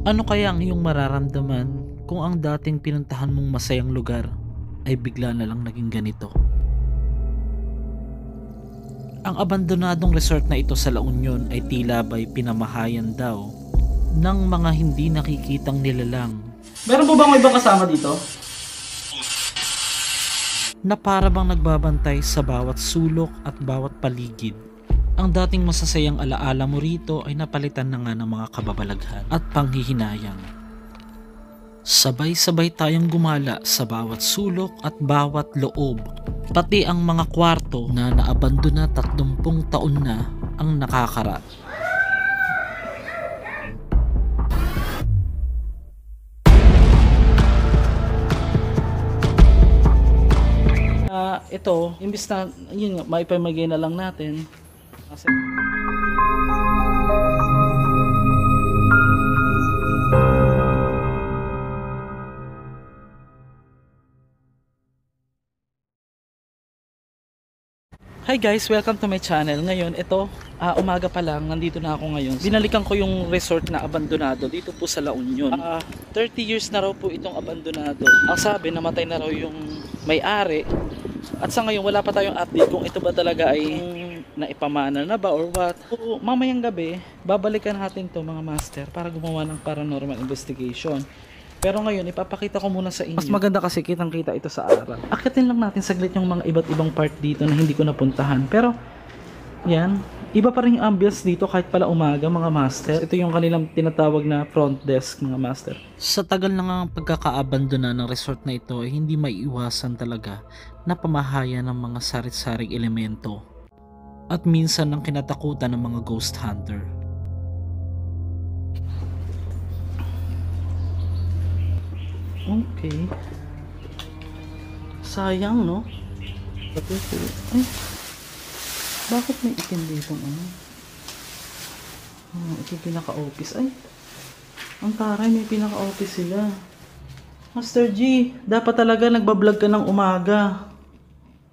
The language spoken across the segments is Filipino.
Ano kaya ang iyong mararamdaman kung ang dating pinuntahan mong masayang lugar ay bigla na lang naging ganito? Ang abandonadong resort na ito sa La Union ay tila ba'y pinamahayan daw ng mga hindi nakikitang nilalang Meron po bang ibang kasama dito? na para bang nagbabantay sa bawat sulok at bawat paligid. Ang dating masasayang alaala mo rito ay napalitan na nga ng mga kababalaghan at panghihinayang. Sabay-sabay tayong gumala sa bawat sulok at bawat loob, pati ang mga kwarto na naabandona 30 taon na ang nakakara. Ito, imbis na, yun nga, maipamagay na lang natin. Kasi, hi guys, welcome to my channel. Ngayon, ito, umaga pa lang, nandito na ako ngayon. Binalikan ko yung resort na abandonado dito po sa La Union. 30 years na raw po itong abandonado. Ang sabi, namatay na raw yung may-ari. At sa ngayon, wala pa tayong update kung ito ba talaga ay naipamana na ba or what. So, mamayang gabi, babalikan natin to mga master para gumawa ng paranormal investigation. Pero ngayon, ipapakita ko muna sa inyo. Mas maganda kasi kitang-kita ito sa araw. Akitin lang natin saglit yung mga iba't ibang part dito na hindi ko napuntahan. Pero, yan. Iba pa rin yung ambience dito kahit pala umaga mga master. Ito yung kanilang tinatawag na front desk mga master. Sa tagal na nga pagkakaabandona ng resort na ito ay hindi maiiwasan talaga na pamahayan ng mga sarit-saring elemento at minsan ng kinatakutan ng mga ghost hunter. Okay. Sayang, no? Ay, bakit may itim dito ano? Ito yung pinaka-office. Ay, ang taray, may pinaka-office sila. Master G, dapat talaga nagbablog ka ng umaga.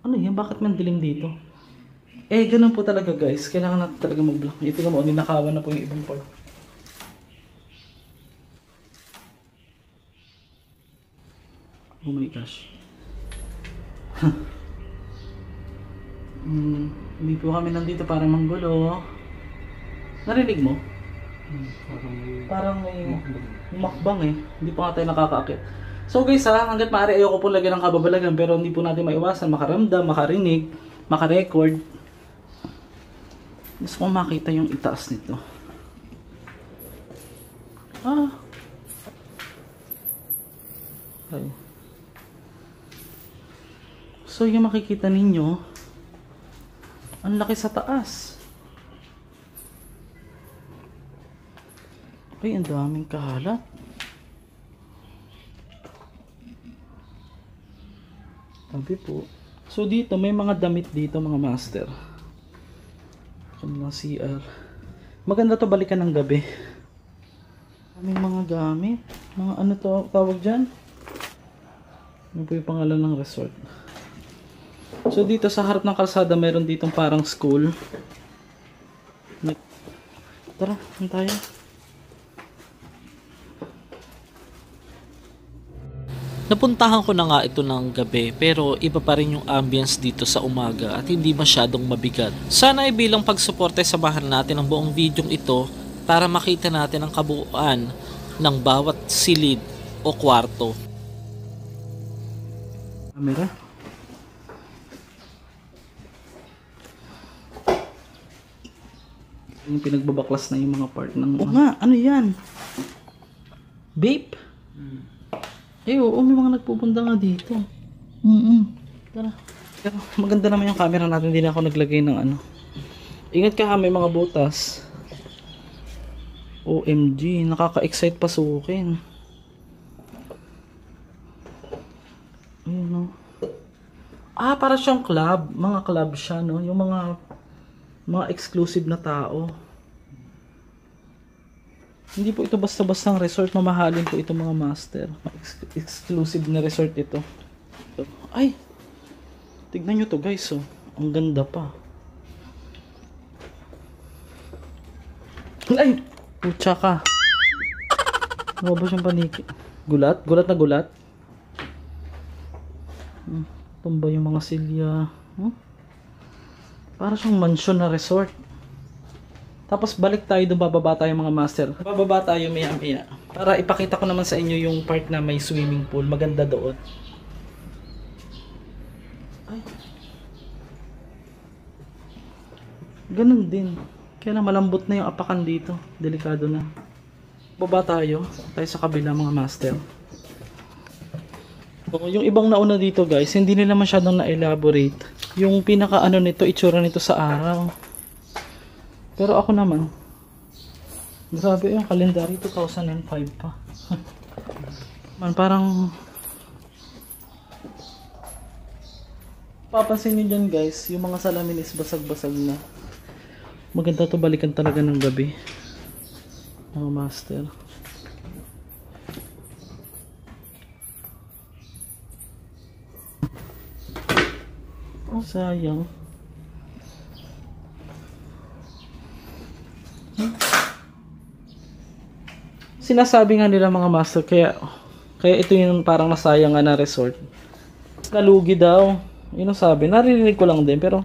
Ano yan? Bakit mandilim dito? Eh, ganun po talaga guys. Kailangan natin talaga mag-vlog. Ito nga mo, ninakawan na po yung ibang part. Oh my gosh. Hindi po kami nandito para manggulo. Narinig mo? Parang may makbang eh. Hindi pa nga tayo nakakaakit. So guys hanggat maaari ayoko po lagyan ng kababalagan pero hindi po natin maiwasan makaramdam, makarinig, makarecord. Gusto kong makita yung itaas nito. Okay. So yung makikita ninyo, ang laki sa taas. Ay, ang daming kahalat. Tabi po. So dito, may mga damit dito mga master. Mga CR. Maganda to balikan ng gabi. May mga gamit. Mga ano to tawag dyan? Ano po yung pangalan ng resort? So dito sa harap ng kalsada meron ditong parang school. Tara, ano tayo? Napuntahan ko na nga ito ng gabi pero iba pa rin yung ambience dito sa umaga at hindi masyadong mabigat. Sana ay bilang pagsuporte samahan natin ang buong videong ito para makita natin ang kabuuan ng bawat silid o kwarto. Camera. Yung pinagbabaklas na yung mga part ng... Oo nga, ano yan? Vape? Eh, oo, may mga nagpupunta nga dito. Tara. Pero maganda naman yung camera natin, hindi na ako naglagay ng ano. Ingat ka ha, may mga butas. OMG, nakaka-excite pasukin. Ayun no. Para siyang club. Mga club siya, no? Yung mga exclusive na tao. Hindi po ito basta-bastang resort, mamahalin po ito mga master. Exclusive na resort ito. Ay! Tignan nyo to guys, oh. Ang ganda pa. Ay! Putsa ka. Lumabas yung paniki. Gulat? Gulat na gulat? Tumba yung mga silya. Para siyang mansion na resort. Tapos balik tayo doon, bababa tayo mga master. Bababa tayo maya-maya. Para ipakita ko naman sa inyo yung part na may swimming pool. Maganda doon. Ay. Ganun din. Kaya na malambot na yung apakan dito. Delikado na. Baba tayo. Tayo sa kabila mga master. So, yung ibang nauna dito guys, hindi nila masyadong na-elaborate. Yung pinaka ano nito, itsura nito sa araw. Pero ako naman, grabe yung kalendary, 2005 pa. Man, parang papansin nyo dyan guys, yung mga salamin is basag-basag na. Maganda to balikan talaga ng gabi. Mga master. Oh, sayang. Sinasabi nga nila mga master, kaya ito yung parang nasayang nga na resort. Nalugi daw. Yun ang sabi. Narinig ko lang din, pero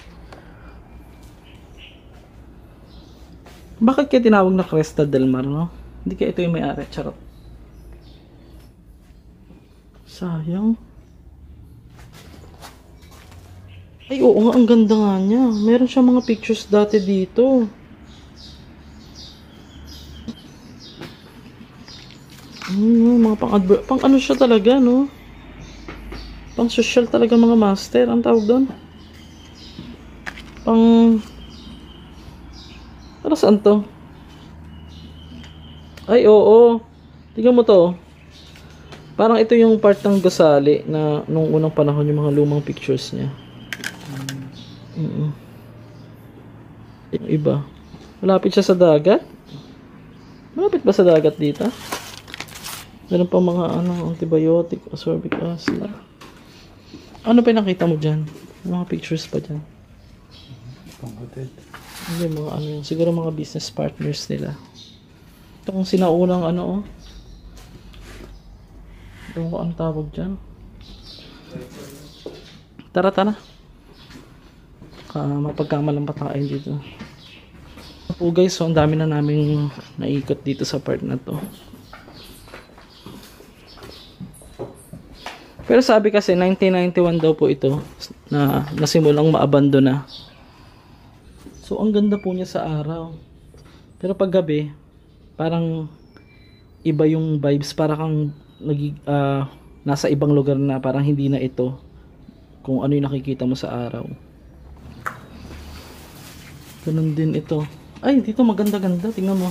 bakit kaya tinawag na Cresta del Mar, no? Hindi kaya ito yung may-ari. Charot. Sayang. Ay, oo nga, ang ganda nga niya. Meron siya mga pictures dati dito. Mga pang ano siya talaga, no? Pang social talaga mga master. Ang tawag doon? Para saan to? Ay, oo. Tingnan mo to. Parang ito yung part ng gusali na nung unang panahon yung mga lumang pictures niya. Yung iba. Malapit siya sa dagat. Malapit ba sa dagat dito? Meron pa mga antibiotic, ascorbic acid. Ano pa nakita mo dyan? Mga pictures pa dyan. Pang-hotel. Hindi, mga yun. Siguro mga business partners nila. Itong sinaunang Ito ko ang tawag dyan. Tara. Mapagkamalang pa tayo dito. Po guys, so ang dami na naming naikot dito sa part na to. Pero sabi kasi 1991 daw po ito na nasimulang maabandon na. So ang ganda po niya sa araw. Pero pag gabi, parang iba yung vibes, parang nasa ibang lugar na, parang hindi na ito kung ano yung nakikita mo sa araw. Ganun din ito. Ay, dito maganda-ganda. Tingnan mo.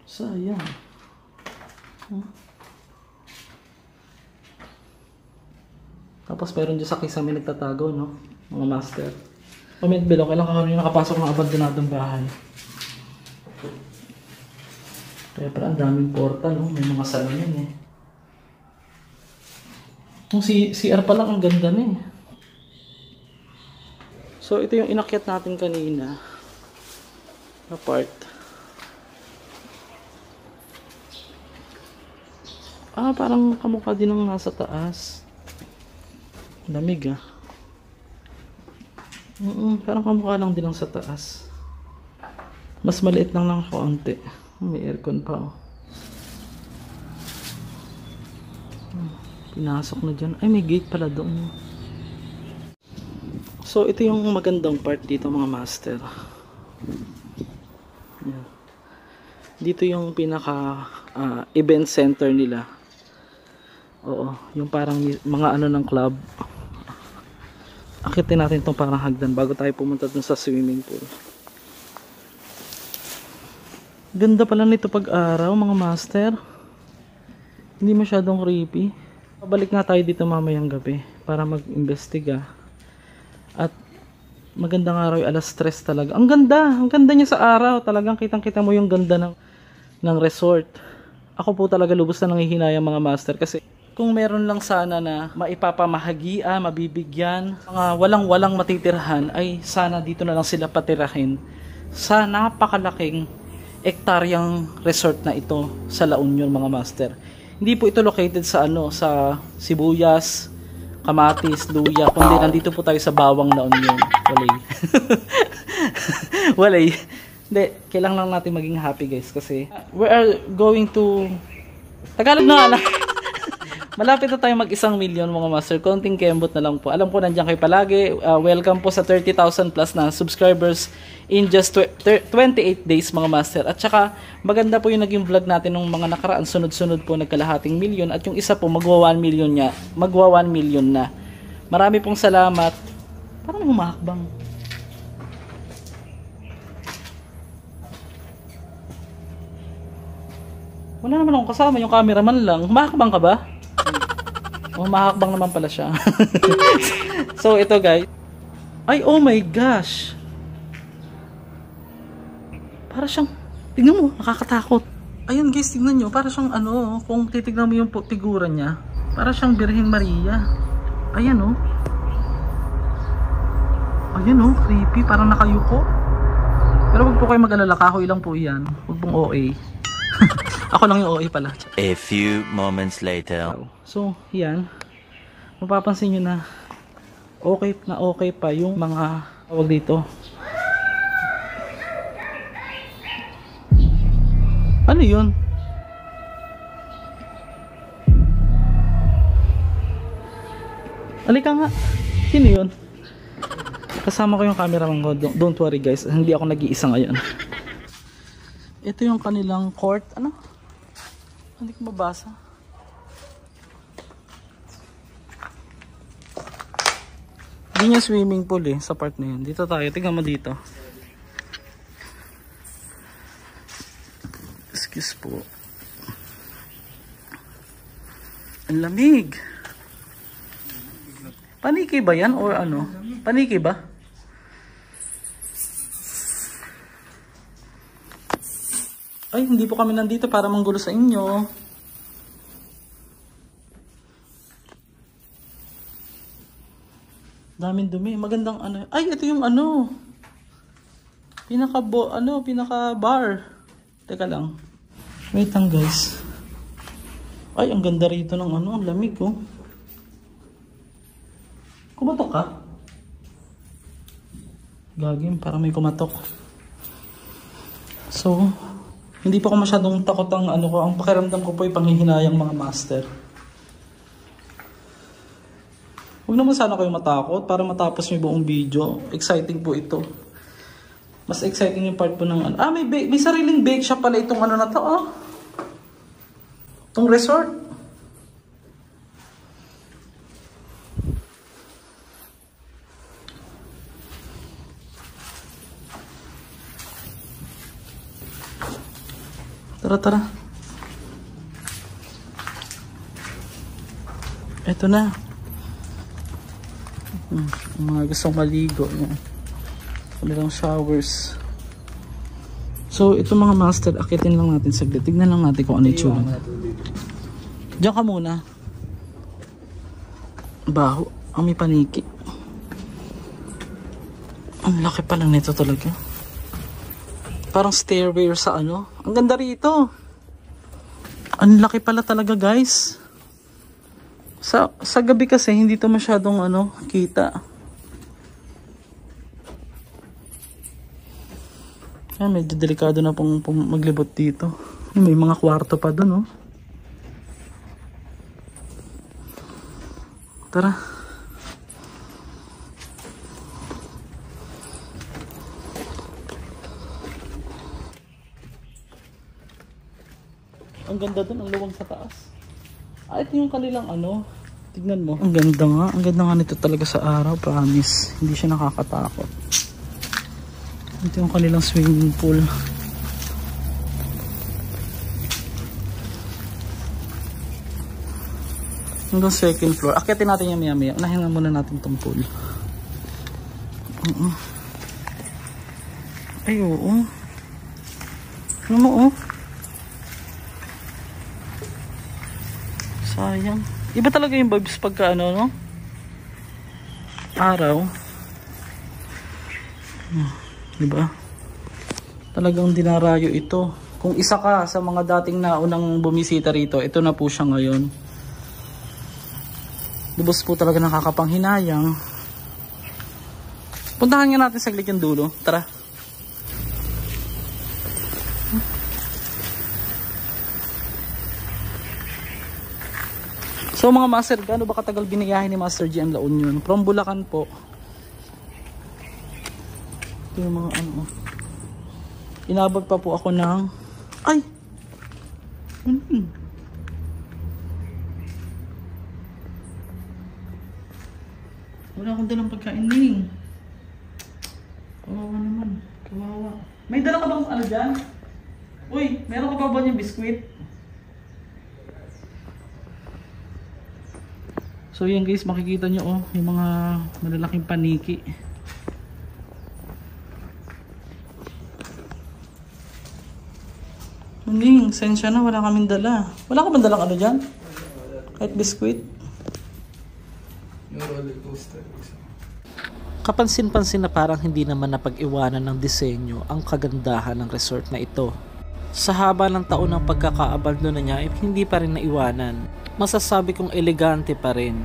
Sayang. Tapos meron dyan sa kisame nagtatago, no? Mga master. Comment below, kailan ka rin nakapasok ng abandonadong bahay. Kaya pala ang daming portal, no? May mga salamin eh. Kung CR pa lang, ang ganda na eh. So ito yung inakyat natin kanina na part. Parang kamukha din ng nasa taas. Lamig ah. Parang kamukha lang din ng sa taas. Mas maliit lang ng kaunti. May aircon pa oh. Pinasok na dyan. Ay, may gate pala doon. So, ito yung magandang part dito mga master. Yan. Dito yung pinaka event center nila. Oo, yung parang mga ng club. Akitin natin itong parang hagdan bago tayo pumunta dun sa swimming pool. Ganda pala nito pag araw mga master. Hindi masyadong creepy. Pabalik nga tayo dito mamayang gabi para mag-imbestiga. At magandang araw, alas 3 talaga. Ang ganda niya sa araw. Talagang kitang-kita mo yung ganda ng resort. Ako po talaga lubos na nangihinayang mga master kasi kung meron lang sana na maipapamahagian, mabibigyan, mga walang-walang matitirhan, ay sana dito na lang sila patirahin sa napakalaking ektaryang resort na ito sa La Union, mga master. Hindi po ito located sa sa Sibuyas, Kamatis, Luya, kundi nandito po tayo sa Bawang La Union. Walay. Walay. Hindi, kailangan lang natin maging happy guys kasi we are going to Tagalog na lang. Malapit na tayo mag 1 million mga master. Konting kembot na lang po. Alam ko nandiyan kayo palagi. Welcome po sa 30,000 plus na subscribers in just 28 days mga master. At saka maganda po yung naging vlog natin ng mga nakaraan. Sunod-sunod po nagkalahating million. At yung isa po magwa 1 million niya. Magwa 1 million na. Marami pong salamat. Parang humahakbang. Wala naman akong kasama. Yung cameraman lang. Humahakbang ka ba? Mahakbang naman pala siya. So ito guys. Ay oh my gosh. Para siyang, tignan mo, nakakatakot. Ayun guys, tignan nyo. Para siyang kung titignan mo yung figura niya, para siyang Birhen Maria. Ayan oh. Ayan oh, creepy. Parang nakayuko. Pero wag po kayo mag-alala. Kahoy lang po yan. Wag pong OA. Ako lang yung OA pala. A few moments later. So, yan. Mapapansin nyo na okay pa yung mga tawag dito. Ano yun? Halika nga. Sino yun? Kasama ko yung cameraman ko. Don't worry guys. Hindi ako nag-iisa ngayon. Ito yung kanilang court. Ano? Hindi ko mabasa. Hindi niya swimming pool sa part na yun. Dito tayo. Tingnan mo dito. Excuse po. Ang lamig. Paniki ba yan? Or ano? Paniki ba? Ay, hindi po kami nandito para manggulo sa inyo. Daming dumi. Magandang Ay, ito yung pinaka bar. Teka lang. Wait lang guys. Ay, ang ganda rito ng ang lamig oh. Kumatok ka? Gagim, parang may kumatok. So, hindi po ako masyadong takot ang ang pakiramdam ko po ay panghihinayang mga master. Huwag naman sana kayo matakot para matapos yung buong video. Exciting po ito. Mas exciting yung part po ng may sariling bake shop pala itong na to oh. Itong resort. Tara. Ito na. Mga gustong maligo. Kanilang showers. So, ito mga master, akitin lang natin saglit. Tignan lang natin kung ano yung tsura. Diyan ka muna. Baho. Ang may paniki. Ang laki pa lang nito talaga. Parang stairway sa Ang ganda rito. Ang laki pala talaga guys. Sa gabi kasi hindi to masyadong kita. Medyo delikado na pong maglibot dito. May mga kwarto pa doon oh. Tara. Ang ganda doon, ang luwag sa taas. Ito yung kanilang tignan mo. Ang ganda nga nito talaga sa araw, promise. Hindi siya nakakatakot. Ito yung kanilang swimming pool. Hanggang second floor. Akyatin natin yung maya-maya. Unahin nga muna natin tong pool. Ay, oo. Ano mo, oh? Sayang. Iba talaga yung vibes pagka no? Araw. Diba? Talagang dinarayo ito. Kung isa ka sa mga dating naunang bumisita rito, ito na po siya ngayon. Lubos po talaga nakakapanghinayang. Puntahan nga natin saglit yung dulo. Tara. So mga master, gaano ba katagal biniyahin ni Master G ang La Union? From Bulacan po. Ito yung mga ano. Inabot pa po ako ng... Ay! Wala akong dalang pagkain ning. Kawawa naman. Kawawa. May dala ka bang ano dyan? Uy, meron ka ba yung biskwit? So yan guys, makikita nyo oh, yung mga malalaking paniki. Muning, sensya na, wala kaming dala. Wala ka bang dalang ano dyan? Kahit biskwit? Yung roller coaster. Kapansin-pansin na parang hindi naman napag-iwanan ng disenyo ang kagandahan ng resort na ito. Sa haba ng taon ng pagkakaabandon na niya ay hindi pa rin naiwanan. Masasabi kong elegante pa rin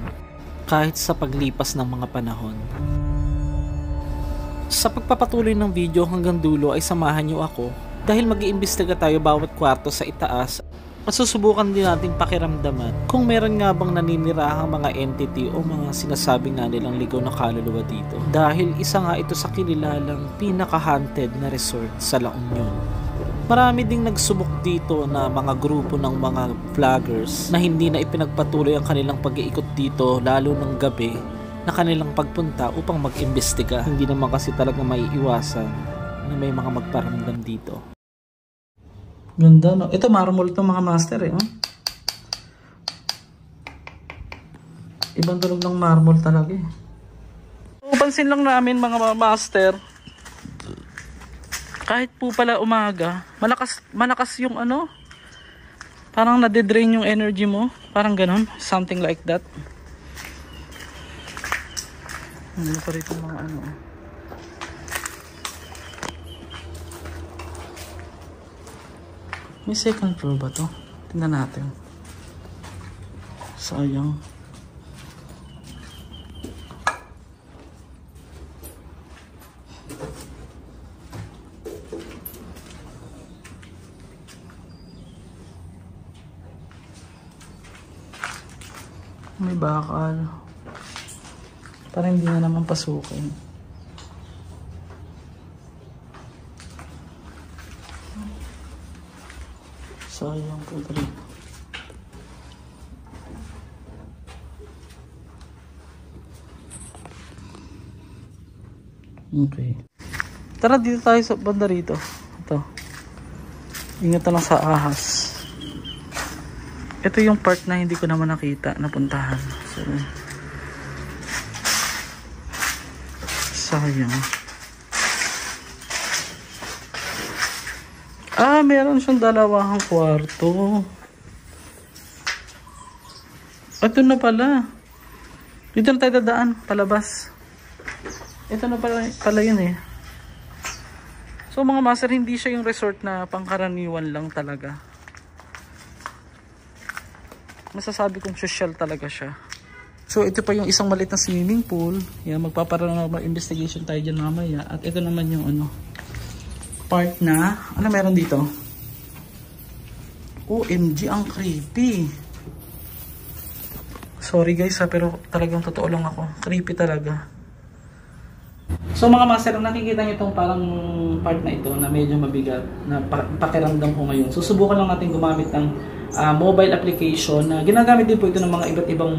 kahit sa paglipas ng mga panahon. Sa pagpapatuloy ng video hanggang dulo ay samahan niyo ako dahil mag-iimbestiga tayo bawat kwarto sa itaas at susubukan din natin pakiramdaman kung meron nga bang naninirahang mga entity o mga sinasabi nga nilang ligaw na kaluluwa dito. Dahil isa nga ito sa kinilalang pinaka-haunted na resort sa La Union. Marami ding nagsubok dito na mga grupo ng mga vloggers na hindi na ipinagpatuloy ang kanilang pag-iikot dito lalo ng gabi na kanilang pagpunta upang mag-imbestiga. Hindi naman kasi talaga maiiwasan na may mga magparamdam dito. Ganda no? Ito marmol to mga master eh. Ibang tulog ng marmol talaga eh. Pansin lang namin mga master, kahit po pala umaga, malakas yung ano, parang nade-drain yung energy mo, parang ganon, something like that. Ano pa rito mga ano. May second floor ba to? Tingnan natin. Sayang. May bakal. Parang hindi na naman pasukin. Sayang po rin. Okay. Tara dito tayo sa banda rito. Ito. Ingat lang sa ahas. Ito yung part na hindi ko naman nakita, napuntahan. So, sayang. Meron siyang dalawang kwarto. Ito na pala. Dito na tayo dadaan, palabas. Ito na pala yun eh. So mga master, hindi siya yung resort na pangkaraniwan lang talaga. Masasabi kong social talaga siya. So ito pa yung isang maliit na swimming pool. Yan, magpaparanamal investigation tayo dyan mamaya. At ito naman yung ano, part na, ano meron dito? OMG, ang creepy. Sorry guys ha, pero talagang totoo lang ako. Creepy talaga. So mga master, nakikita nyo itong parang part na ito na medyo mabigat na pakiramdam ko ngayon. Susubukan lang natin gumamit ng mobile application na ginagamit din po ito ng mga iba't ibang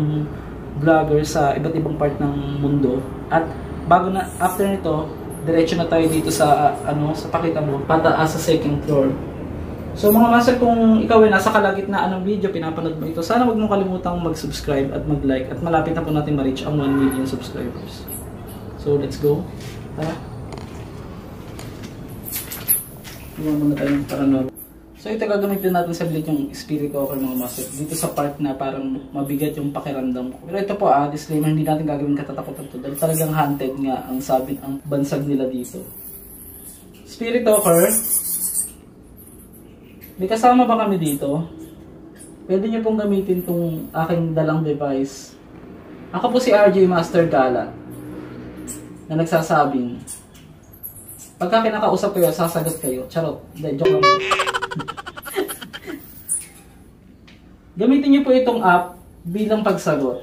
vloggers sa iba't ibang part ng mundo. At bago na, after nito, diretso na tayo dito sa sa pakita mo, pataas sa second floor. So mga master, kung ikaw ay nasa kalagitnaan ng video, pinapanood mo ito, sana huwag mong kalimutang mag-subscribe at mag-like at malapit na po natin ma-reach ang 1 million subscribers. So let's go. Tara. Iwan muna tayo ng paranormal. So ito gagamitin natin sa bilit yung spirit walker mga master. Dito sa part na parang mabigat yung pakiramdam ko. Pero ito po disclaimer, hindi natin gagawin katatakutan to. Dahil talagang haunted nga ang sabi, ang bansag nila dito. Spirit walker, May kasama ba kami dito? Pwede niyo pong gamitin tong aking dalang device. Ako po si RJ Master Gala na nagsasabing pagka kinakausap kayo, sasagot kayo. Charot. Hindi, joke lang po. Gamitin niyo po itong app bilang pagsagot.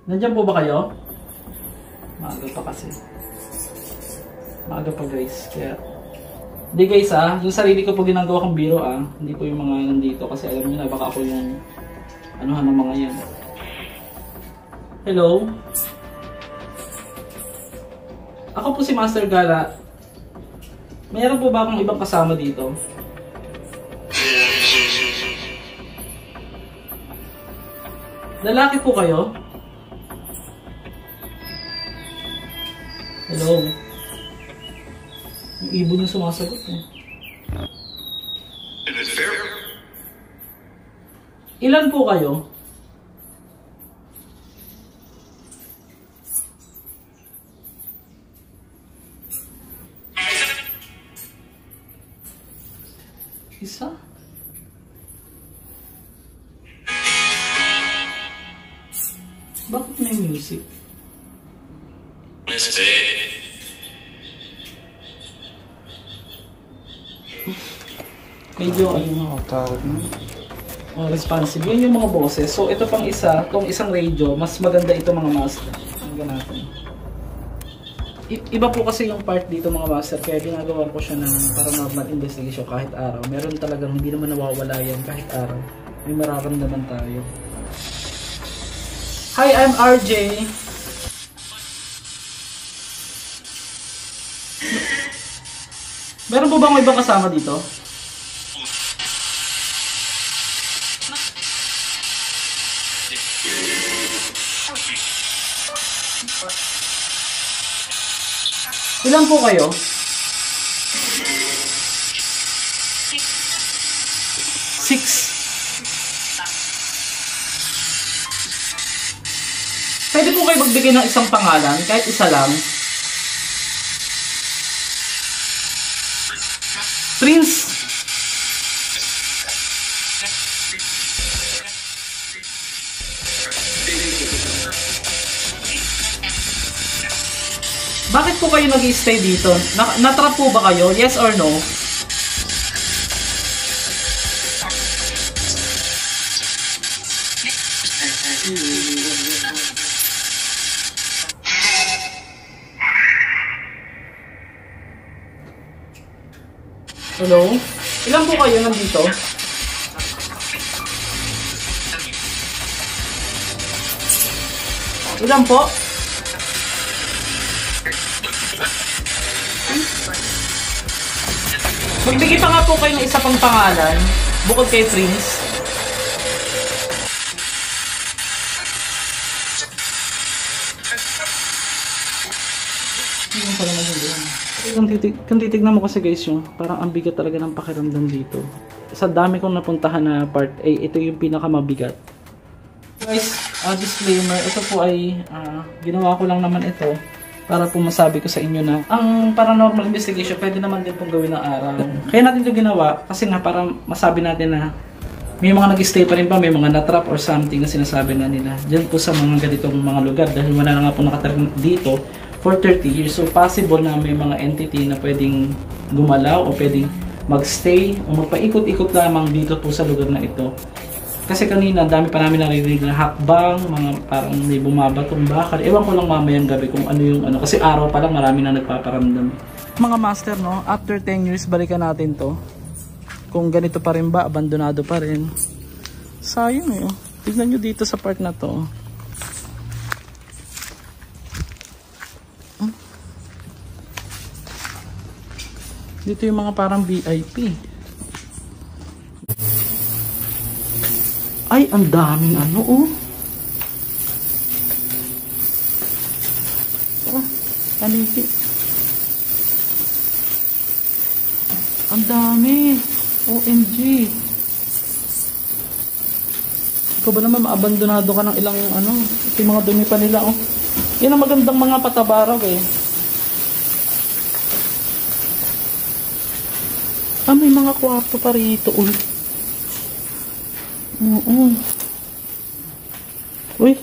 Nandiyan po ba kayo? Maaga pa kasi. Maaga pa guys. Kaya hindi guys yung sarili ko po ginagawa kong biro hindi po yung mga nandito kasi alam niyo na baka ako yung anuhan ng mga yan. Hello? Ako po si Master Gala. Mayroon po ba akong ibang kasama dito? Lalaki po kayo? Hello? Yung ibon yung sumasagot eh. Ilan po kayo? Isa? Bakit may music? Medyo responsive. Yun yung mga boses. So ito pang isa, itong isang radio, mas maganda ito mga master. Hanggang natin. Iba po kasi yung part dito mga master, kaya ginagawa ko siya ng paranormal investigation kahit araw. Meron talagang hindi naman nawawala yan kahit araw. May mararamdaman tayo. Hi, I'm RJ. Meron po bang ibang kasama dito? Ilan po kayo? Six. Pwede po kayo magbigay ng isang pangalan, kahit isa lang. Prince. Bakit po kayo nag-i-stay dito? Natrap po ba kayo? Yes or no? Hello? Ilan po kayo nandito? Ilan po? Magbigay pa nga po kayo ng isa pang pangalan bukod kay Prince. Hindi pala magandang. Kung titignan mo kasi guys yung parang ang bigat talaga ng pakiramdam dito. Sa dami kong napuntahan na part A, ito yung pinakamabigat. Guys, disclaimer, ito po ay ginawa ko lang naman ito para po masabi ko sa inyo na ang paranormal investigation pwede naman din pong gawin ng araw. Kaya natin ito ginawa kasi nga para masabi natin na may mga nag-stay pa rin ba, may mga natrap or something na sinasabi na nila dyan po sa mga ganitong mga lugar dahil wala na nga po nakatira dito for 30 years. So possible na may mga entity na pwedeng gumalaw o pwedeng magstay o magpaikot-ikot lamang dito po sa lugar na ito. Kasi kanina, dami pa namin naririnig na hakbang, mga parang may bumabatong bakal. Ewan ko lang mamayang gabi kung ano yung ano. Kasi araw pa lang marami na nagpaparamdam. Mga master, no? After 10 years, balikan natin to. Kung ganito pa rin ba, abandonado pa rin. Sayang eh. Tignan nyo dito sa part na to. Dito yung mga parang VIP. Ay, ang daming ano, oh. Tara, kaniki. Ang dami. OMG. Ikaw ba naman maabandonado ka ng ilang ano, ito yung mga dumi pa nila, oh. Yan ang magandang mga patabarag, eh. May mga kwarto pa rito. Oo. Uy.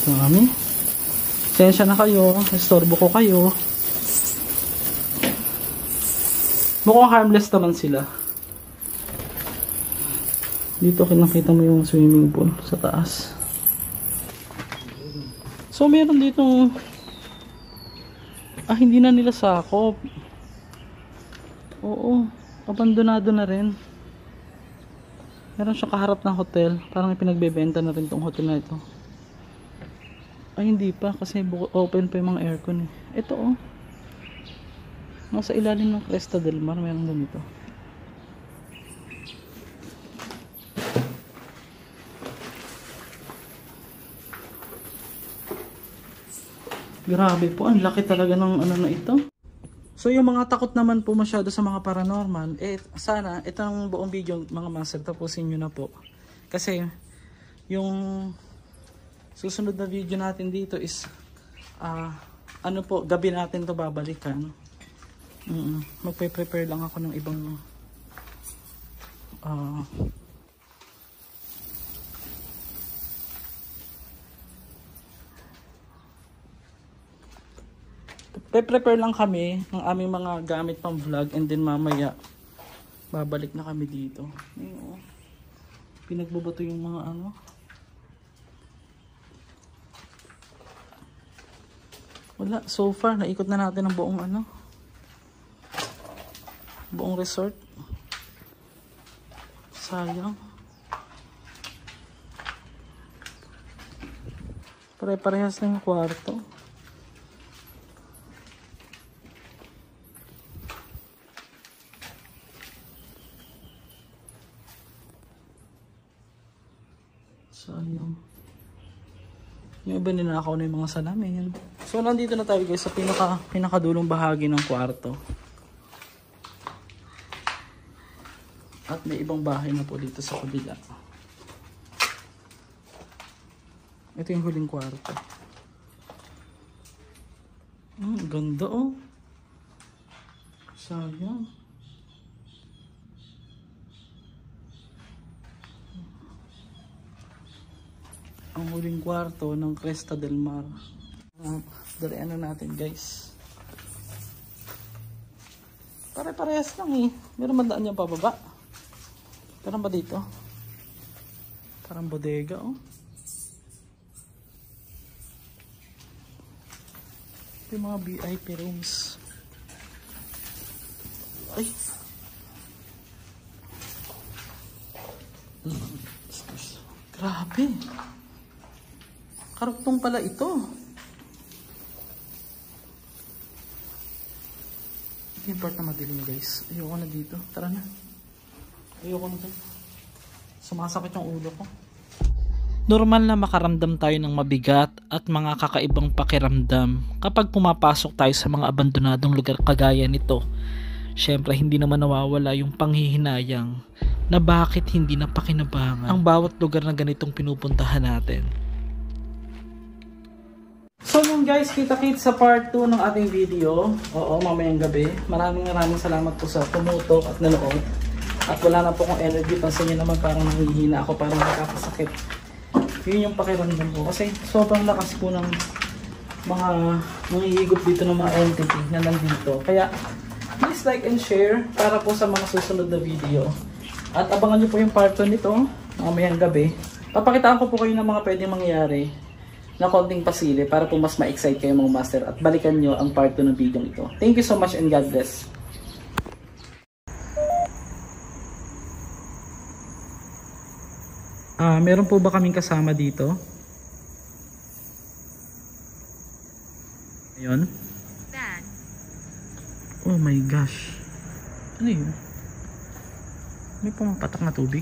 Marami. Sensya na kayo. Istorbo ko kayo. Mukhang harmless naman sila. Dito nakita mo yung swimming pool sa taas. So meron ditong hindi na nila sakop. Oo, abandonado na rin. Meron siya kaharap ng hotel. Parang ipinagbebenta na rin tong hotel na ito. Hindi pa kasi open pa yung mga aircon eh. Ito nasa ilalim ng Cresta del Mar meron ganito. Grabe po, ang laki talaga ng ano na ito. So yung mga takot naman po masyado sa mga paranormal, sana itong buong video mga master tapusin nyo na po. Kasi yung susunod na video natin dito is gabi natin to babalikan. Magpe-prepare lang ako ng ibang prepare lang kami ng aming mga gamit pang vlog and then mamaya babalik na kami dito. Ayun, pinagbabato yung mga wala, so far naikot na natin ang buong buong resort. Sayang. Pare-parehas na yung kwarto. Sayang. Yung iba ninakaw na yung mga salamin. So nandito na tayo guys sa pinakadulong bahagi ng kwarto. At may ibang bahay na po dito sa kabila. Ito yung huling kwarto. Ganda Sayang. Ang huling kwarto ng Cresta del Mar. Dalian na natin guys. Pare-parehas lang Meron man daan niya pababa. Meron ba dito? Parang bodega Yung mga VIP rooms. Ay! Grabe! Karugtong pala ito. Ito yung part na madilim guys. Ayoko na dito. Tara na. Ayoko na dito. Sumasakit yung ulo ko. Normal na makaramdam tayo ng mabigat at mga kakaibang pakiramdam kapag pumapasok tayo sa mga abandonadong lugar kagaya nito. Syempre hindi naman nawawala yung panghihinayang na bakit hindi napakinabangan ang bawat lugar na ganitong pinupuntahan natin. So yun guys, kita-kits sa part 2 ng ating video. Mamayang gabi. Maraming salamat po sa tumutok at nanood. At wala na po akong energy. Pansin nyo naman parang nangihina ako, parang nakakasakit. Yun yung pakiramdam ko. Kasi sobrang lakas po ng mga nanghihigop dito ng mga entity na nandito. Kaya please like and share para po sa mga susunod na video. At abangan nyo po yung part 2 nito mamayang gabi. Papakitaan ko po kayo ng mga pwedeng mangyari na konting pasili para po mas ma-excite kayo mga master at balikan nyo ang part 2 ng video ito. Thank you so much and God bless. Meron po ba kaming kasama dito? Ayun. Oh my gosh. Ano yun? May pumapatak na tubig.